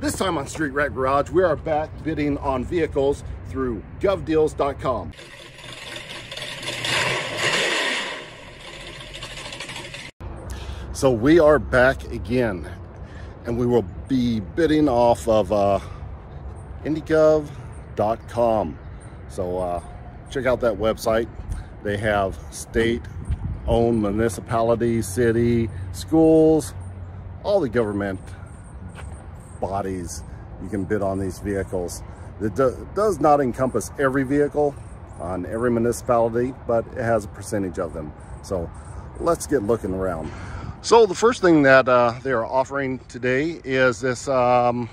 This time on Street Rat Garage, we are back bidding on vehicles through govdeals.com. So we are back again, and we will be bidding off of indiegov.com. So check out that website. They have state-owned municipalities, city, schools, all the government bodies. You can bid on these vehicles. It does not encompass every vehicle on every municipality, but it has a percentage of them. So let's get looking around. So the first thing that they are offering today is this, what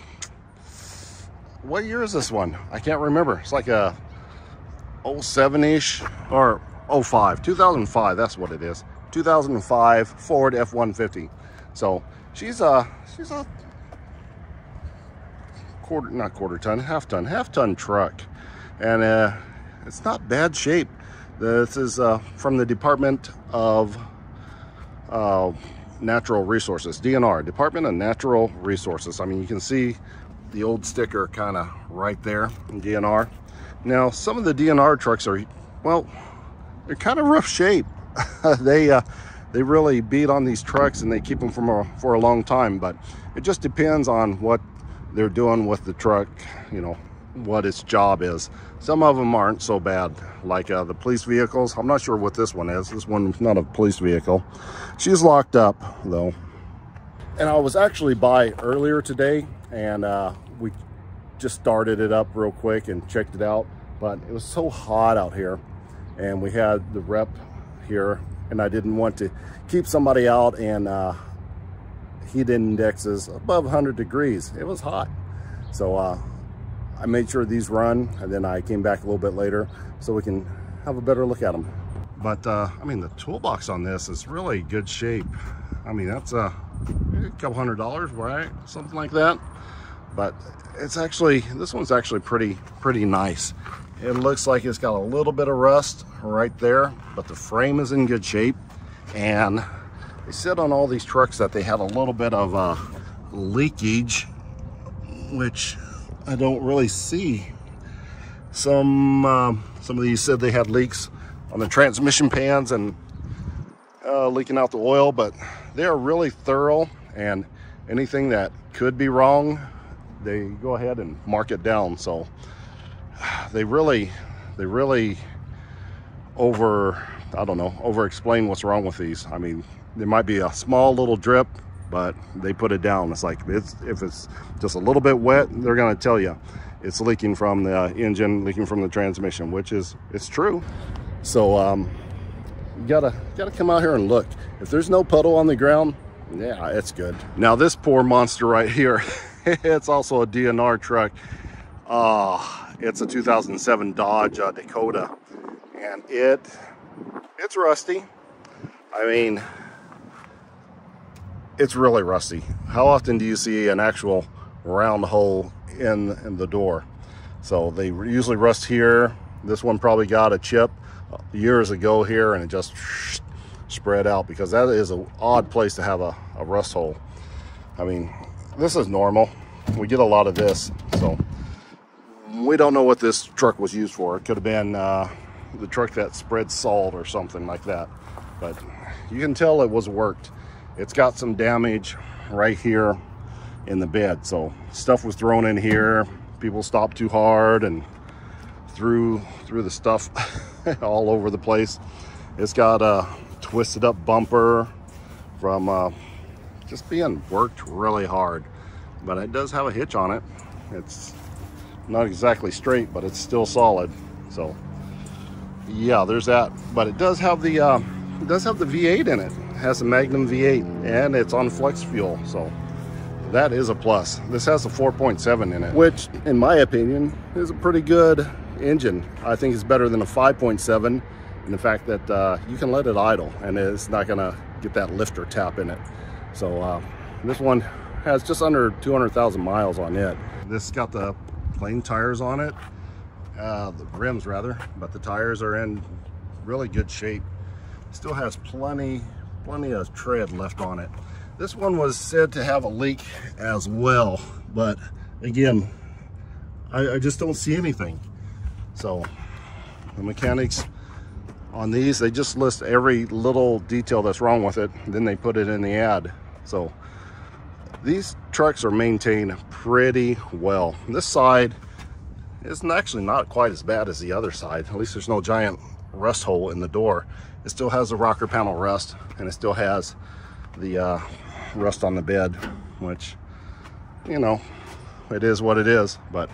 year is this one? I can't remember. It's like a 07-ish or 05, 2005, that's what it is. 2005 Ford F-150. So she's a half ton truck, and it's not bad shape. This is from the Department of Natural Resources, DNR, Department of Natural Resources. I mean, you can see the old sticker kind of right there in DNR. Now, some of the DNR trucks are, well, they're kind of rough shape. They really beat on these trucks, and they keep them for a long time, but it just depends on what they're doing with the truck, you know, what its job is. Some of them aren't so bad, like the police vehicles. I'm not sure what this one is. This one's not a police vehicle. She's locked up though. And I was actually by earlier today, and we just started it up real quick and checked it out, but it was so hot out here, and we had the rep here, and I didn't want to keep somebody out and heat indexes above 100 degrees. It was hot. So I made sure these run, and then I came back a little bit later so we can have a better look at them. But I mean, the toolbox on this is really good shape. I mean, that's a couple $100, right? Something like that. But it's actually, this one's actually pretty nice. It looks like it's got a little bit of rust right there, but the frame is in good shape. And they said on all these trucks that they had a little bit of leakage, which I don't really see. Some of these said they had leaks on the transmission pans and leaking out the oil, but they are really thorough, and anything that could be wrong, they go ahead and mark it down. So they really over explain what's wrong with these. I mean, there might be a small little drip, but they put it down. It's like, if it's just a little bit wet, they're going to tell you it's leaking from the engine, leaking from the transmission, which is, it's true. So you gotta come out here and look. If there's no puddle on the ground, yeah, it's good. Now this poor monster right here, it's also a DNR truck. It's a 2007 Dodge Dakota, and it's rusty. I mean, it's really rusty. How often do you see an actual round hole in the door? So they usually rust here. This one probably got a chip years ago here, and it just spread out, because that is an odd place to have a rust hole. I mean, this is normal. We get a lot of this, so we don't know what this truck was used for. It could have been the truck that spread salt or something like that, but you can tell it was worked. It's got some damage right here in the bed. So stuff was thrown in here. People stopped too hard and threw the stuff all over the place. It's got a twisted up bumper from just being worked really hard, but it does have a hitch on it. It's not exactly straight, but it's still solid. So yeah, there's that. But it does have the V8 in it. It has a Magnum V8, and it's on flex fuel, so that is a plus. This has a 4.7 in it, which in my opinion is a pretty good engine. I think it's better than a 5.7 in the fact that you can let it idle and it's not gonna get that lifter tap in it. So this one has just under 200,000 miles on it. This got the plain tires on it, the rims rather, but the tires are in really good shape. Still has plenty of tread left on it. This one was said to have a leak as well, but again, I just don't see anything. So the mechanics on these, they just list every little detail that's wrong with it, then they put it in the ad. So these trucks are maintained pretty well. This side is actually not quite as bad as the other side. At least there's no giant rust hole in the door. It still has the rocker panel rust, and it still has the rust on the bed, which, you know, it is what it is. But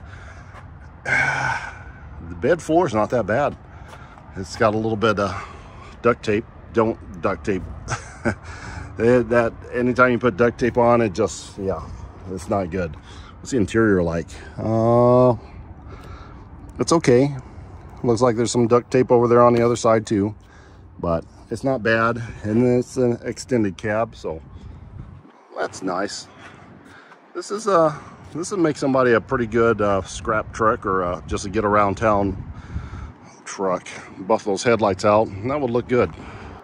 the bed floor is not that bad. It's got a little bit of duct tape. Don't duct tape. That anytime you put duct tape on, it just, yeah, it's not good. What's the interior like? It's okay. Looks like there's some duct tape over there on the other side too, but it's not bad. And it's an extended cab, so that's nice. This would make somebody a pretty good scrap truck, or just a get around town truck. Buff those headlights out, and that would look good.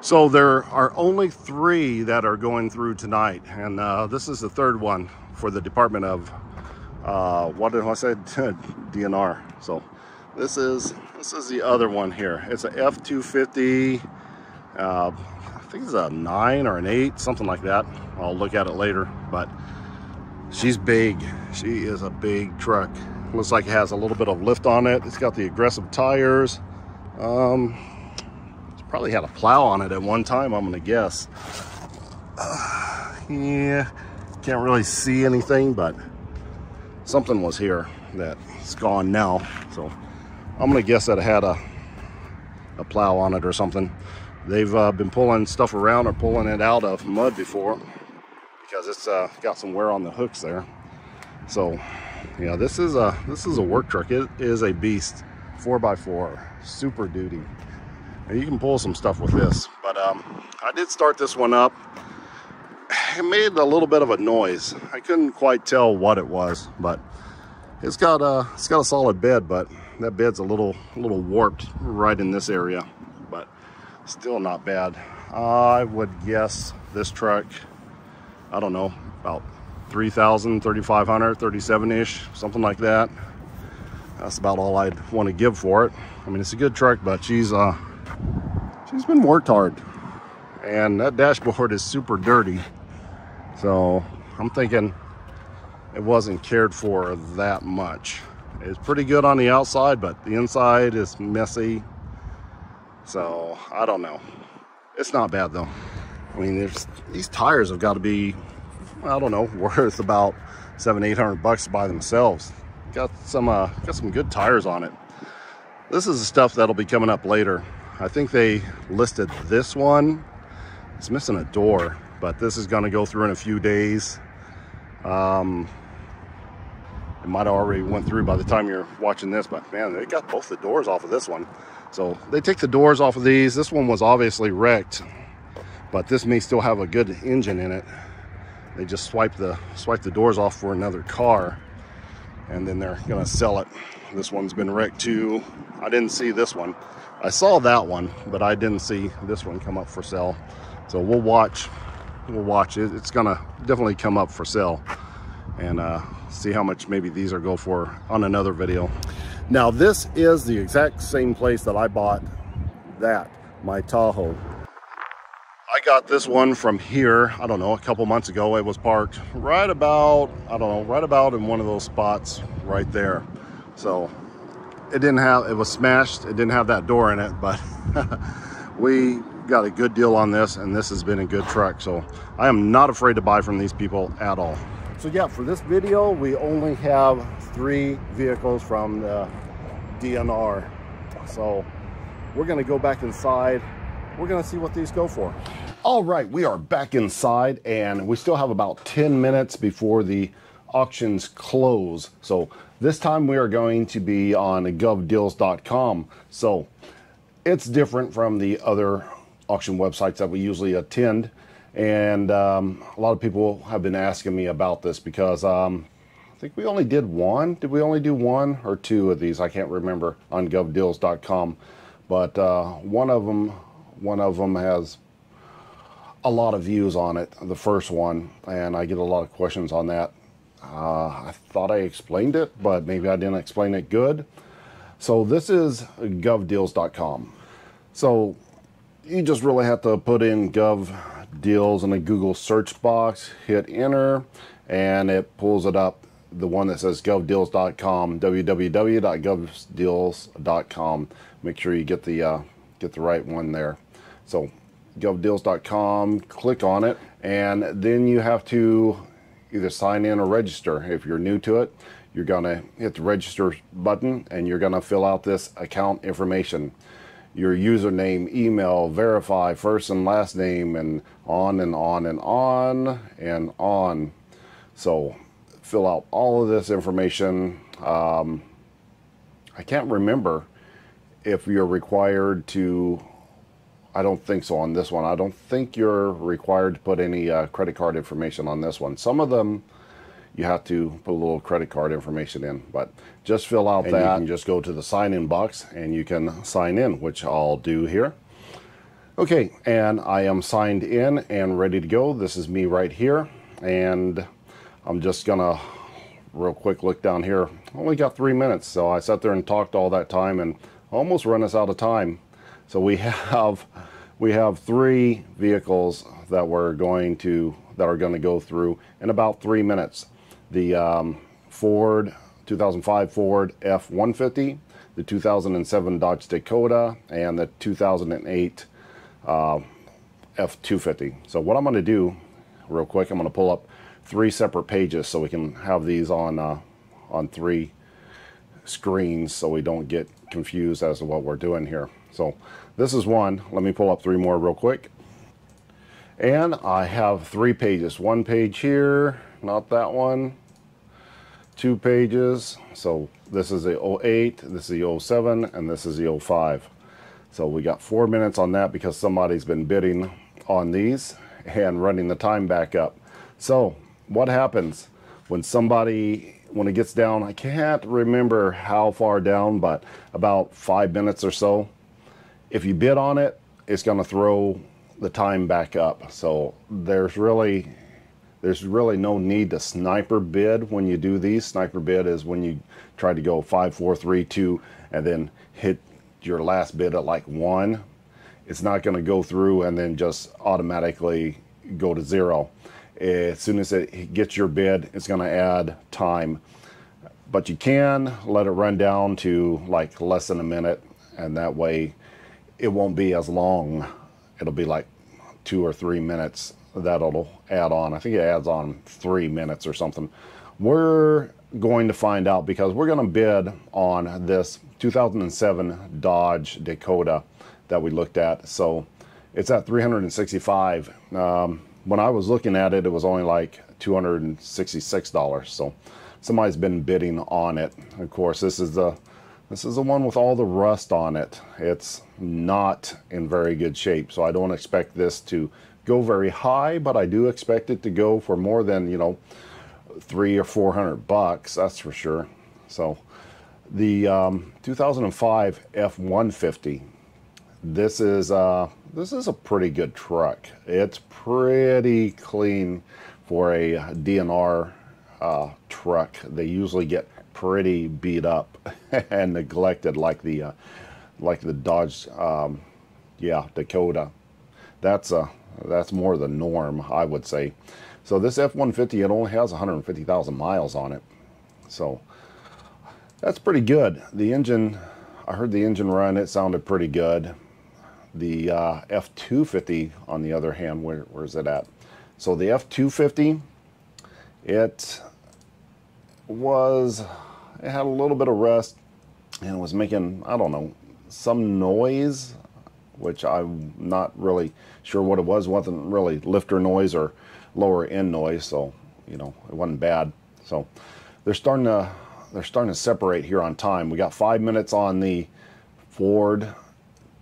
So there are only 3 that are going through tonight, and this is the 3rd one for the Department of what did I say? DNR. So this is the other one here. It's a F-250. I think it's a 9 or an 8, something like that. I'll look at it later, but she's big. She is a big truck. Looks like it has a little bit of lift on it. It's got the aggressive tires. It's probably had a plow on it at one time, I'm gonna guess. Yeah, can't really see anything, but something was here that's gone now. So I'm gonna guess that it had a plow on it or something. They've been pulling stuff around or pulling it out of mud before, because it's got some wear on the hooks there. So yeah, this is a work truck. It is a beast. 4x4, super duty. And you can pull some stuff with this. But I did start this one up. It made a little bit of a noise. I couldn't quite tell what it was, but it's got a solid bed, but that bed's a little warped right in this area, but still not bad. I would guess this truck, I don't know, about 3,000, 3,500, 37-ish, something like that. That's about all I'd want to give for it. I mean, it's a good truck, but she's been worked hard, and that dashboard is super dirty. So I'm thinking it wasn't cared for that much. It's pretty good on the outside, but the inside is messy. So I don't know. It's not bad though. I mean, these tires have got to be, I don't know, worth about $700-800 by themselves. Got some good tires on it. This is the stuff that'll be coming up later. I think they listed this one. It's missing a door, but this is going to go through in a few days. It might have already went through by the time you're watching this, but man, they got both the doors off of this one. So they take the doors off of these. This one was obviously wrecked, but this may still have a good engine in it. They just swipe the doors off for another car, and then they're gonna sell it. This one's been wrecked too. I didn't see this one. I saw that one, but I didn't see this one come up for sale. So we'll watch it. It's gonna definitely come up for sale, and see how much maybe these are go for on another video. Now this is the exact same place that I bought my Tahoe. I got this one from here, I don't know, a couple months ago. It was parked right about, I don't know, right about in one of those spots right there. So it was smashed. It didn't have that door in it, but we got a good deal on this, and this has been a good truck. So I am not afraid to buy from these people at all. So yeah, for this video, we only have 3 vehicles from the DNR. So we're gonna go back inside. We're gonna see what these go for. All right, we are back inside, and we still have about 10 minutes before the auctions close. So this time we are going to be on govdeals.com. So it's different from the other auction websites that we usually attend. And a lot of people have been asking me about this because I think we only did one. Did we only do 1 or 2 of these? I can't remember, on govdeals.com. But one of them has a lot of views on it, the first one, and I get a lot of questions on that. I thought I explained it, but maybe I didn't explain it good. So this is govdeals.com. So you just really have to put in GovDeals in a Google search box, hit enter, and it pulls it up. The one that says govdeals.com, www.govdeals.com. Make sure you get the right one there. So govdeals.com, click on it, and then you have to either sign in or register. If you're new to it, you're gonna hit the register button and you're gonna fill out this account information. Your username, email, verify, first and last name, and on and on and on and on. So fill out all of this information. I can't remember if you're required to. I don't think so on this one. I don't think you're required to put any credit card information on this one. Some of them you have to put a little credit card information in, but just fill out that. You can just go to the sign-in box and you can sign in, which I'll do here. Okay, and I am signed in and ready to go. This is me right here, and I'm just gonna real quick look down here. Only got 3 minutes, so I sat there and talked all that time and almost run us out of time. So we have 3 vehicles that are going to go through in about 3 minutes. The 2005 Ford F-150, the 2007 Dodge Dakota, and the 2008 F-250. So what I'm going to do real quick, I'm going to pull up 3 separate pages so we can have these on 3 screens so we don't get confused as to what we're doing here. So this is one. Let me pull up 3 more real quick. And I have 3 pages. 1 page here, not that one. 2 pages. So this is the 08, this is the 07, and this is the 05. So we got 4 minutes on that because somebody's been bidding on these and running the time back up. So what happens when it gets down, I can't remember how far down, but about 5 minutes or so, if you bid on it, it's going to throw the time back up. So there's really no need to sniper bid when you do these. Sniper bid is when you try to go 5, 4, 3, 2, and then hit your last bid at like 1. It's not going to go through and then just automatically go to 0. As soon as it gets your bid, it's going to add time. But you can let it run down to like less than a minute, and that way it won't be as long. It'll be like 2 or 3 minutes that'll add on. I think it adds on 3 minutes or something. We're going to find out because we're going to bid on this 2007 Dodge Dakota that we looked at. So it's at $365. When I was looking at it, it was only like $266. So somebody's been bidding on it. Of course, this is the one with all the rust on it. It's not in very good shape, so I don't expect this to go very high, but I do expect it to go for more than, you know, $300 or $400, that's for sure. So the 2005 F-150, this is a pretty good truck. It's pretty clean for a DNR truck. They usually get pretty beat up and neglected like the Dodge Dakota. That's more the norm, I would say. So this F-150, it only has 150,000 miles on it, so that's pretty good. The engine, I heard the engine run, it sounded pretty good. The F-250 on the other hand, where is it at? So the F-250, it had a little bit of rust and it was making, I don't know, some noise, which I'm not really sure what it was. It wasn't really lifter noise or lower end noise, so you know, it wasn't bad. So they're starting to separate here on time. We got 5 minutes on the Ford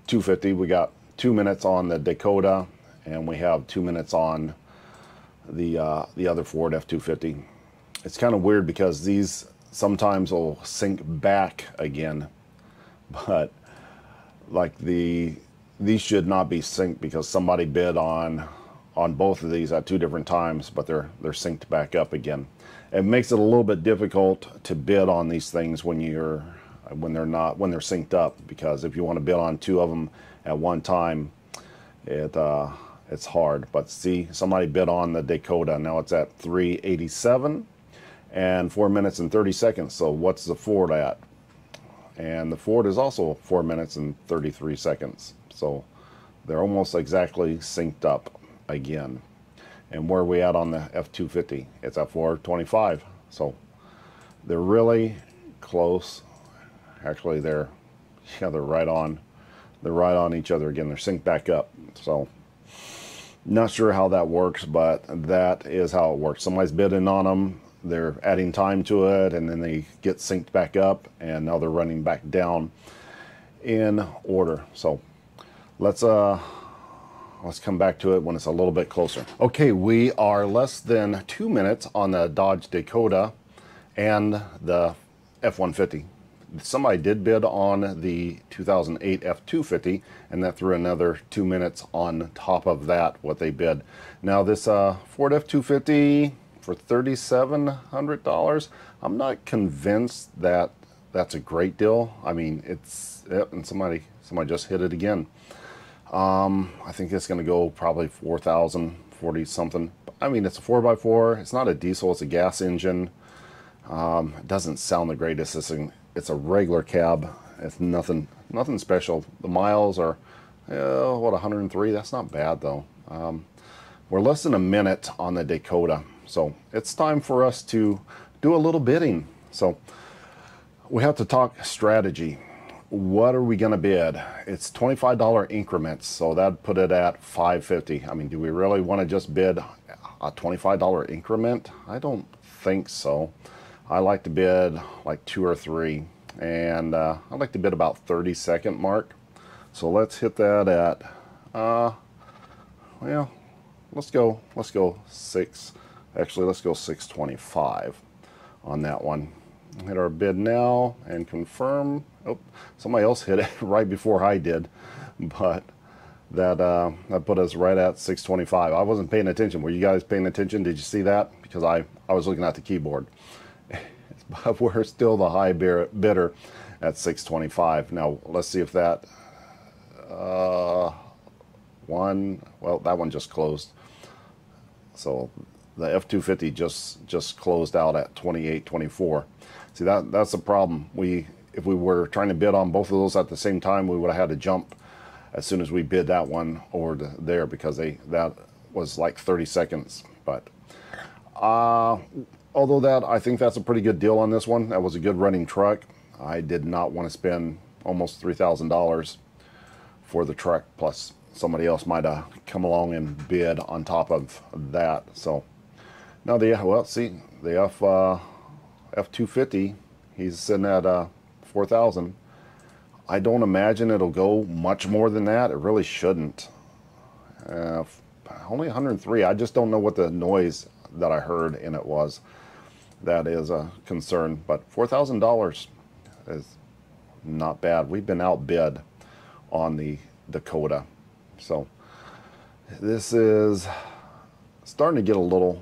250, we got 2 minutes on the Dakota, and we have 2 minutes on the other Ford F-250. It's kind of weird because these sometimes will sync back again, but like these should not be synced because somebody bid on both of these at 2 different times, but they're synced back up again. it makes it a little bit difficult to bid on these things when they're synced up, because if you want to bid on two of them at one time, it's hard. But see, somebody bid on the Dakota. Now it's at 387 and 4 minutes and 30 seconds. So what's the Ford at? And the Ford is also 4 minutes and 33 seconds. So they're almost exactly synced up again. And where are we at on the F-250? It's at 425. So they're really close. Actually, they're right on. They're right on each other again. They're synced back up. So not sure how that works, but that is how it works. Somebody's bidding on them. They're adding time to it, and then they get synced back up, and now they're running back down in order. So let's come back to it when it's a little bit closer. Okay, we are less than 2 minutes on the Dodge Dakota and the F-150. Somebody did bid on the 2008 F-250, and that threw another 2 minutes on top of that, what they bid. Now this Ford F-250 for $3,700, I'm not convinced that that's a great deal. I mean, and somebody just hit it again. I think it's going to go probably 4,040 something. I mean, it's a 4x4. It's not a diesel. It's a gas engine. It doesn't sound the greatest. It's a regular cab. It's nothing special. The miles are, what, 103? That's not bad though. We're less than a minute on the Dakota, so it's time for us to do a little bidding. So we have to talk strategy. What are we going to bid? It's $25 increments, so that'd put it at $550. I mean, do we really want to just bid a $25 increment? I don't think so. I like to bid like 2 or 3, and I like to bid about 30-second mark. So let's hit that at well, let's go 6. Actually, let's go 625 on that one. Hit our bid now and confirm. Oh, somebody else hit it right before I did, but that put us right at 625. I wasn't paying attention. Were you guys paying attention? Did you see that? Because I was looking at the keyboard. But we're still the high bidder at 625. Now let's see if that one. Well, that one just closed. So the F-250 just closed out at 28.24. See, that's the problem. If we were trying to bid on both of those at the same time, we would have had to jump as soon as we bid that one over to there, because that was like 30 seconds. But although I think that's a pretty good deal on this one. That was a good running truck. I did not want to spend almost $3,000 for the truck, plus somebody else might have come along and bid on top of that. So now the F-250, he's sitting at 4,000. I don't imagine it'll go much more than that. It really shouldn't. Only 103. I just don't know what the noise that I heard in it was. That is a concern. But $4,000 is not bad. We've been outbid on the Dakota. So this is starting to get a little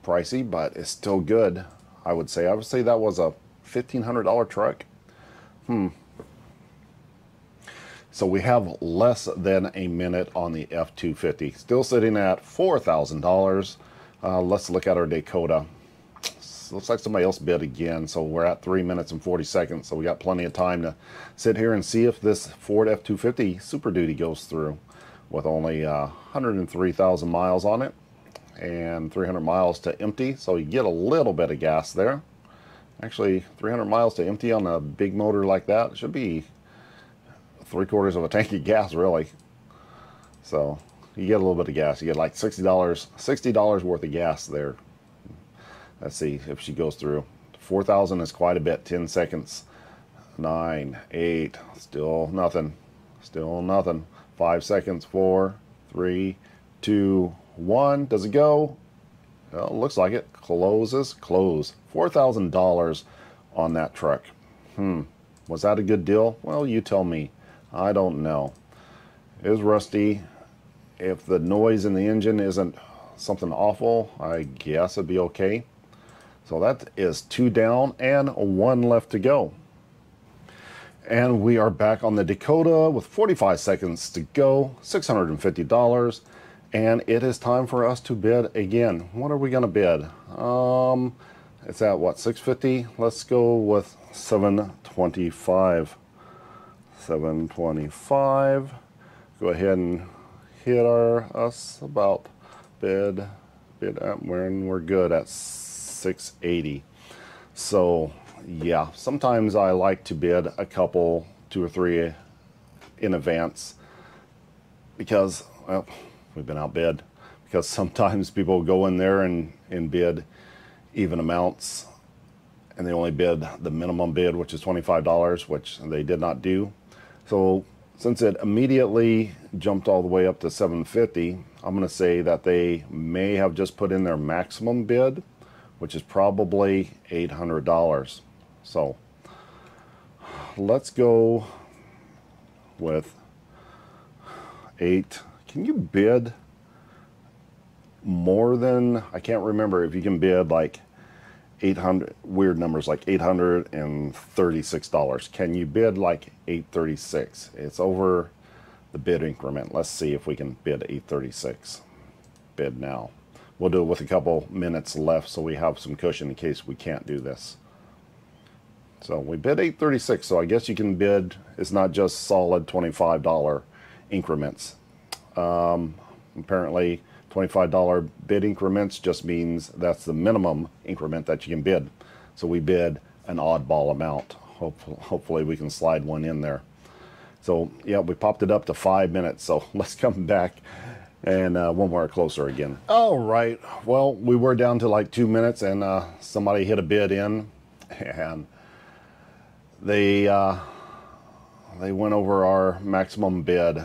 pricey, but it's still good. I would say that was a $1,500 truck. So we have less than a minute on the F-250, still sitting at $4,000. Let's look at our Dakota. Looks like somebody else bid again, so we're at 3 minutes and 40 seconds. So we got plenty of time to sit here and see if this Ford F-250 Super Duty goes through, with only 103,000 miles on it and 300 miles to empty. So you get a little bit of gas there. Actually, 300 miles to empty on a big motor like that, it should be 3/4 of a tank of gas, really. So you get a little bit of gas. You get like $60 worth of gas there. Let's see if she goes through. 4,000 is quite a bit. 10 seconds. 9, 8, still nothing. Still nothing. 5 seconds. 4, 3, 2, 1. Does it go? Well, it looks like it. Closes. Close. $4,000 on that truck. Was that a good deal? Well, you tell me. I don't know. It is rusty. If the noise in the engine isn't something awful, I guess it'd be okay. So that is 2 down and 1 left to go. And we are back on the Dakota with 45 seconds to go, $650. And it is time for us to bid again. What are we going to bid? It's at what, 650? Let's go with 725. 725. Go ahead and hit us about bid up, and we're good at 680. So yeah, sometimes I like to bid a couple, 2 or 3 in advance, because, well, we've been outbid. Because sometimes people go in there and bid even amounts, and they only bid the minimum bid, which is $25, which they did not do. So since it immediately jumped all the way up to 750, I'm going to say that they may have just put in their maximum bid, which is probably $800. So let's go with 8. Can you bid more than, I can't remember if you can bid like 800, weird numbers like $836. Can you bid like 836? It's over the bid increment. Let's see if we can bid 836. Bid now. We'll do it with a couple minutes left so we have some cushion in case we can't do this. So we bid 836, so I guess you can bid, it's not just solid $25 increments. Apparently $25 bid increments just means that's the minimum increment that you can bid. So we bid an oddball amount. Hopefully we can slide one in there. So yeah, we popped it up to 5 minutes, so let's come back and one more closer again. All right, well, we were down to like 2 minutes, and somebody hit a bid in, and they went over our maximum bid.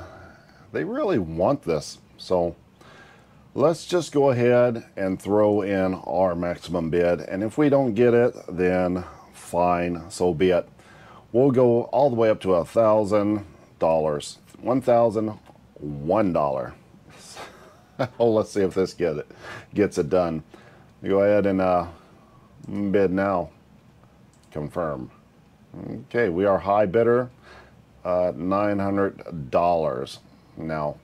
They really want this, so let's just go ahead and throw in our maximum bid, and if we don't get it, then fine, so be it. We'll go all the way up to $1,000, $1,001. Oh, let's see if this gets it done. Go ahead and bid now. Confirm. Okay, we are high bidder, $900. Now,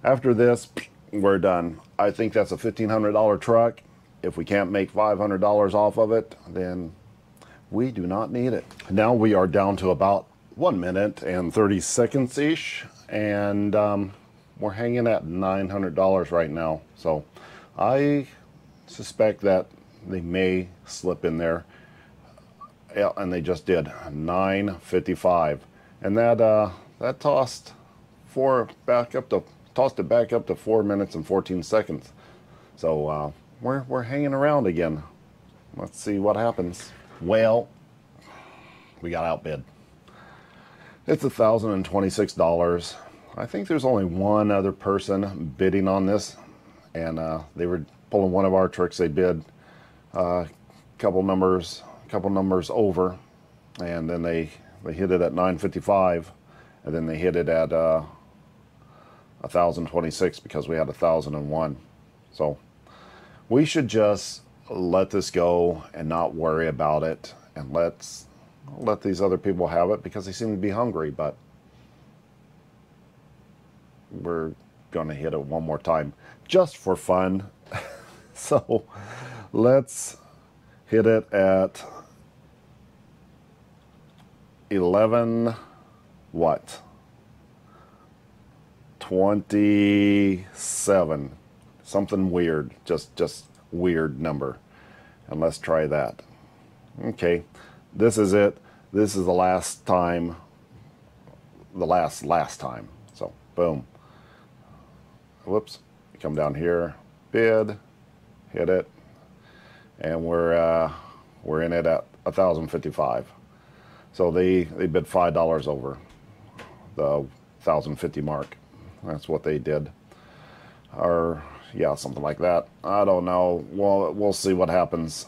after this, we're done. I think that's a $1,500 truck. If we can't make $500 off of it, then we do not need it. Now we are down to about 1 minute and 30 seconds ish, and we're hanging at $900 right now. So I suspect that they may slip in there. Yeah, and they just did. $955, and that tossed it back up to 4 minutes and 14 seconds. So we're hanging around again. Let's see what happens. Well, we got outbid. It's $1,026. I think there's only one other person bidding on this, and they were pulling one of our tricks. They bid a couple numbers over, and then they hit it at $955, and then they hit it at $1,026 because we had $1,001. So we should just let this go and not worry about it, and let these other people have it because they seem to be hungry. But we're gonna hit it one more time just for fun. So let's hit it at 11 what? 27. Something weird. Just weird number. And let's try that. Okay. This is it. This is the last time. The last time. So boom. Whoops. Come down here. Bid. Hit it. And we're in it at $1,055. So they bid $5 over the 1,050 mark. That's what they did. Or yeah, something like that. I don't know. Well, we'll see what happens.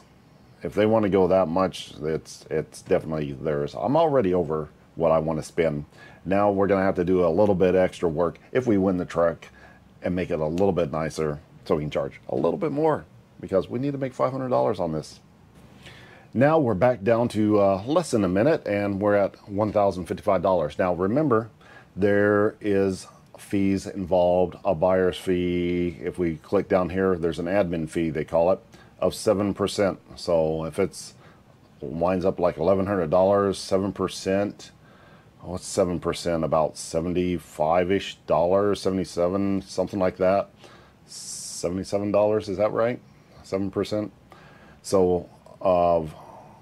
If they want to go that much, it's definitely theirs. I'm already over what I want to spend. Now we're gonna have to do a little bit extra work if we win the truck and make it a little bit nicer, so we can charge a little bit more, because we need to make $500 on this. Now we're back down to less than a minute, and we're at $1,055. Now remember, there is fees involved, a buyer's fee. If we click down here, there's an admin fee, they call it, of 7%. So if it's winds up like $1,100, 7%, what's 7%? About $75-ish, 77, something like that. $77, is that right? 7%. So of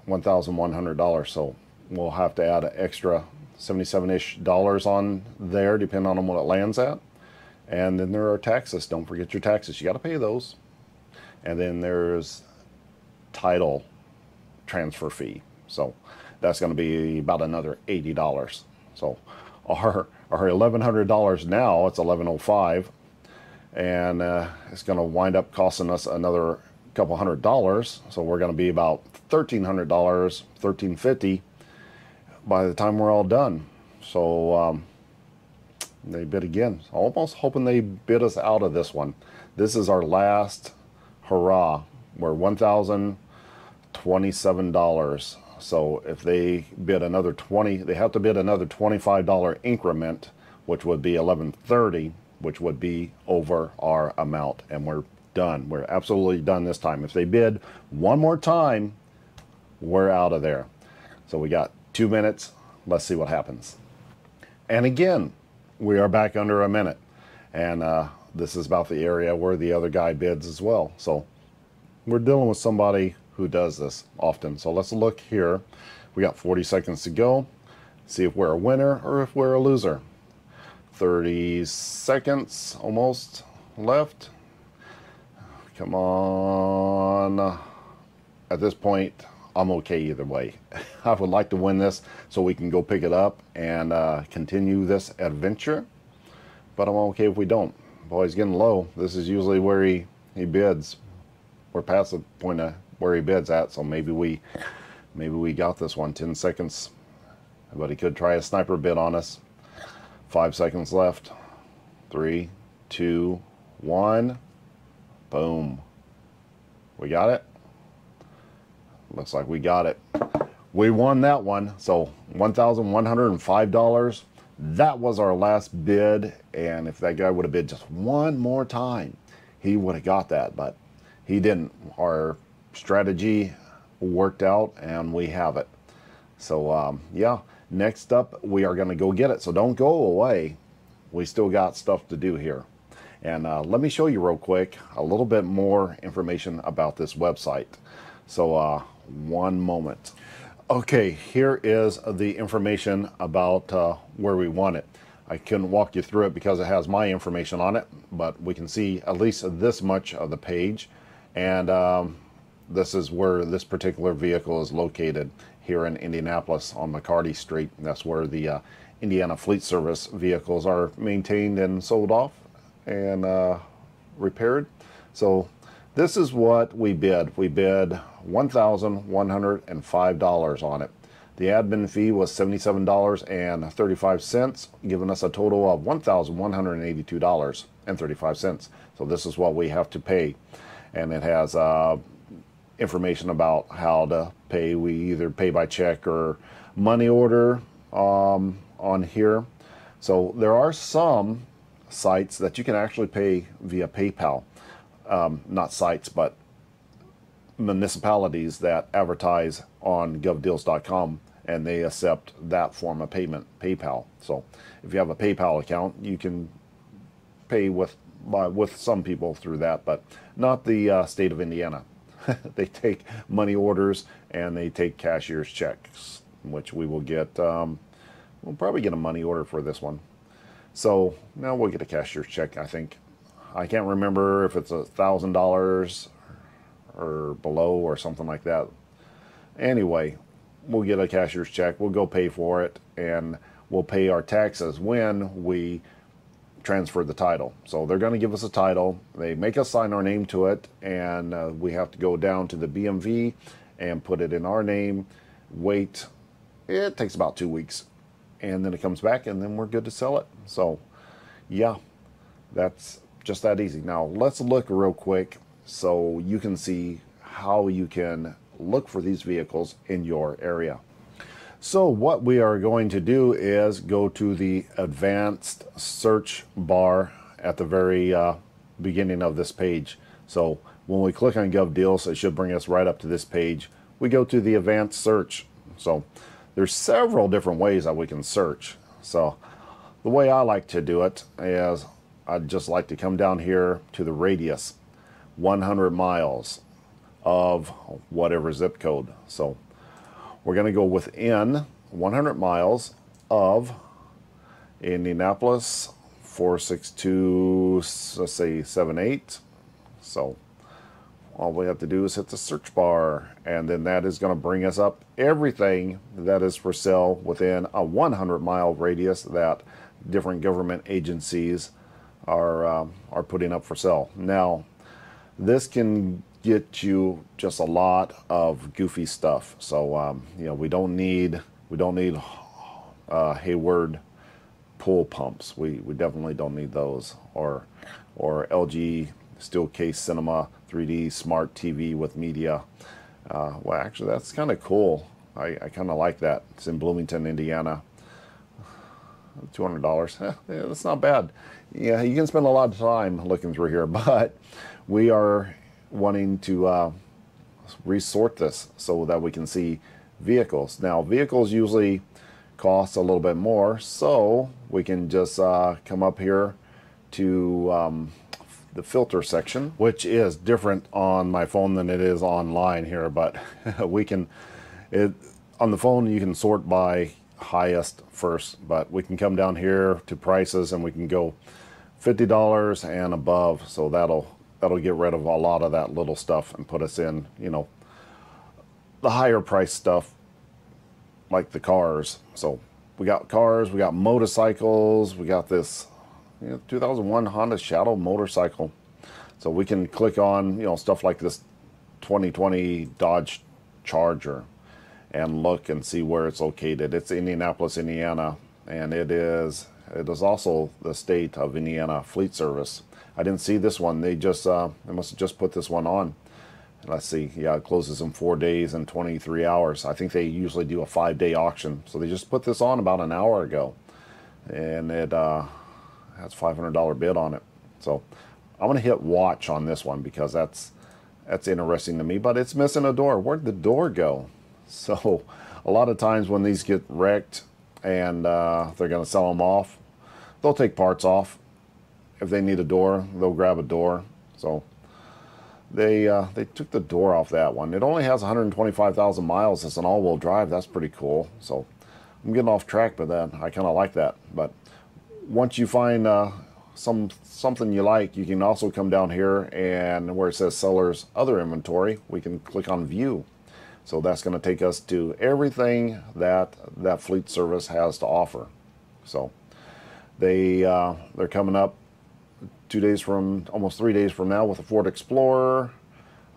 $1,100. So we'll have to add an extra 77-ish dollars on there, depending on what it lands at. And then there are taxes. Don't forget your taxes. You got to pay those. And then there's title transfer fee. So that's going to be about another $80. So our $1,100 now, it's $1,105, and it's going to wind up costing us another couple $100. So we're going to be about $1,300, $1,350 by the time we're all done. So they bid again. Almost hoping they bid us out of this one. This is our last hurrah. We're $1,027. So if they bid another 20, they have to bid another $25 increment, which would be $1,130, which would be over our amount, and we're done. We're absolutely done this time. If they bid one more time, we're out of there. So we got 2 minutes. Let's see what happens. And again, we are back under a minute, and this is about the area where the other guy bids as well. So we're dealing with somebody who does this often. So let's look here. We got 40 seconds to go. See if we're a winner or if we're a loser. 30 seconds almost left. Come on. At this point, I'm okay either way. I would like to win this so we can go pick it up and continue this adventure. But I'm okay if we don't. Boy, he's getting low. This is usually where he bids. We're past the point of where he bids at, so maybe we got this one. 10 seconds. But he could try a sniper bid on us. 5 seconds left. 3, 2, 1. Boom. We got it. Looks like we got it. We won that one. So $1,105. That was our last bid, and if that guy would have bid just one more time, he would have got that, but he didn't. Our strategy worked out, and we have it. So yeah, next up we are going to go get it. So don't go away. We still got stuff to do here. And let me show you real quick a little bit more information about this website. So one moment. Okay, here is the information about where we want it. I couldn't walk you through it because it has my information on it, but we can see at least this much of the page. And this is where this particular vehicle is located, here in Indianapolis on McCarty Street. That's where the Indiana Fleet Service vehicles are maintained and sold off and repaired. So this is what we bid. We bid $1,105 on it. The admin fee was $77.35, giving us a total of $1,182.35. So this is what we have to pay. And it has information about how to pay. We either pay by check or money order on here. So there are some sites that you can actually pay via PayPal. Not sites, but municipalities that advertise on govdeals.com, and they accept that form of payment, PayPal. So if you have a PayPal account, you can pay with some people through that, but not the state of Indiana. They take money orders and they take cashier's checks, which we will get. We'll probably get a money order for this one. So now we'll get a cashier's check, I think. I can't remember if it's $1,000 or below or something like that. Anyway, we'll get a cashier's check. We'll go pay for it, and we'll pay our taxes when we transfer the title. So they're going to give us a title. They make us sign our name to it, and we have to go down to the BMV and put it in our name. Wait. It takes about 2 weeks, and then it comes back, and then we're good to sell it. So yeah, that's just that easy. Now let's look real quick so you can see how you can look for these vehicles in your area. So what we are going to do is go to the advanced search bar at the very beginning of this page. So when we click on Gov Deals, it should bring us right up to this page. We go to the advanced search. So there's several different ways that we can search. So the way I like to do it is I'd just like to come down here to the radius, 100 miles of whatever zip code. So we're going to go within 100 miles of Indianapolis 462, let's say 78. So all we have to do is hit the search bar, and then that is going to bring us up everything that is for sale within a 100-mile radius that different government agencies are putting up for sale. Now, this can get you just a lot of goofy stuff. So you know, we don't need Hayward pool pumps. We definitely don't need those, or LG Steelcase Cinema 3D Smart TV with media. Well, actually, that's kind of cool. I kind of like that. It's in Bloomington, Indiana. $200. Yeah, that's not bad. Yeah, you can spend a lot of time looking through here, but we are wanting to resort this so that we can see vehicles. Now, vehicles usually cost a little bit more, so we can just come up here to the filter section, which is different on my phone than it is online here, but we can, on the phone you can sort by highest first, but we can come down here to prices and we can go $50 and above. So that'll get rid of a lot of that little stuff and put us in, you know, the higher price stuff like the cars. So we got cars, we got motorcycles, we got this 2001 Honda Shadow motorcycle. So we can click on, you know, stuff like this 2020 Dodge Charger and look and see where it's located. It's Indianapolis, Indiana, and it is also the state of Indiana Fleet Service. I didn't see this one. They must have just put this one on. Let's see. Yeah, it closes in 4 days and 23 hours. I think they usually do a 5-day auction. So they just put this on about an hour ago, and it has $500 bid on it. So I'm gonna hit watch on this one because that's interesting to me. But it's missing a door. Where'd the door go? So a lot of times when these get wrecked and they're gonna sell them off, they'll take parts off. If they need a door, they'll grab a door. So they took the door off that one. It only has 125,000 miles. It's an all-wheel drive. That's pretty cool. So I'm getting off track, but then I kind of like that. But once you find something you like, you can also come down here and where it says seller's other inventory, we can click on view. So that's going to take us to everything that Fleet Service has to offer. So they're coming up almost 3 days from now with a Ford Explorer,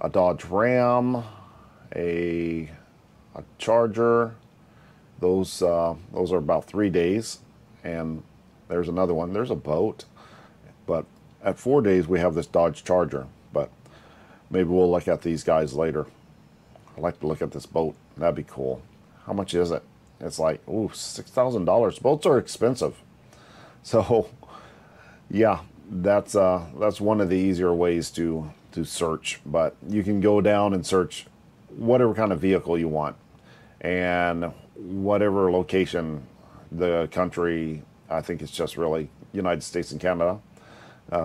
a Dodge Ram, a Charger. Those are about 3 days, and there's another one. There's a boat, but at 4 days we have this Dodge Charger. But maybe we'll look at these guys later. I'd like to look at this boat. That'd be cool. How much is it? It's like, ooh, $6,000. Boats are expensive. So yeah, that's one of the easier ways to search. But you can go down and search whatever kind of vehicle you want and whatever location, the country. I think it's just really United States and Canada,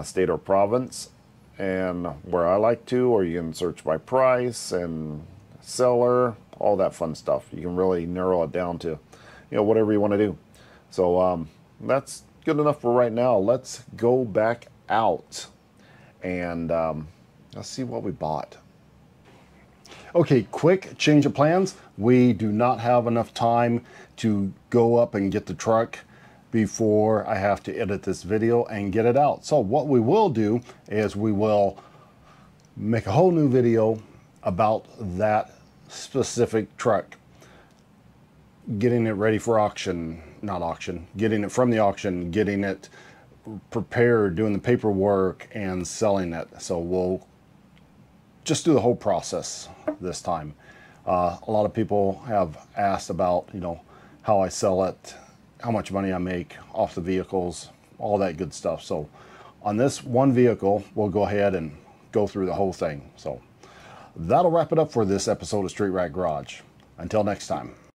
state or province, and where I like to, or you can search by price and seller, all that fun stuff. You can really narrow it down to, whatever you want to do. So that's good enough for right now. Let's go back out and let's see what we bought. Okay, quick change of plans. We do not have enough time to go up and get the truck before I have to edit this video and get it out. So what we will do is we will make a whole new video about that specific truck, getting it ready for auction, getting it from the auction, getting it prepared, doing the paperwork and selling it. So we'll just do the whole process this time. A lot of people have asked about, you know, how I sell it, how much money I make off the vehicles, all that good stuff. So on this one vehicle, we'll go ahead and go through the whole thing. So that'll wrap it up for this episode of Street Rat Garage. Until next time.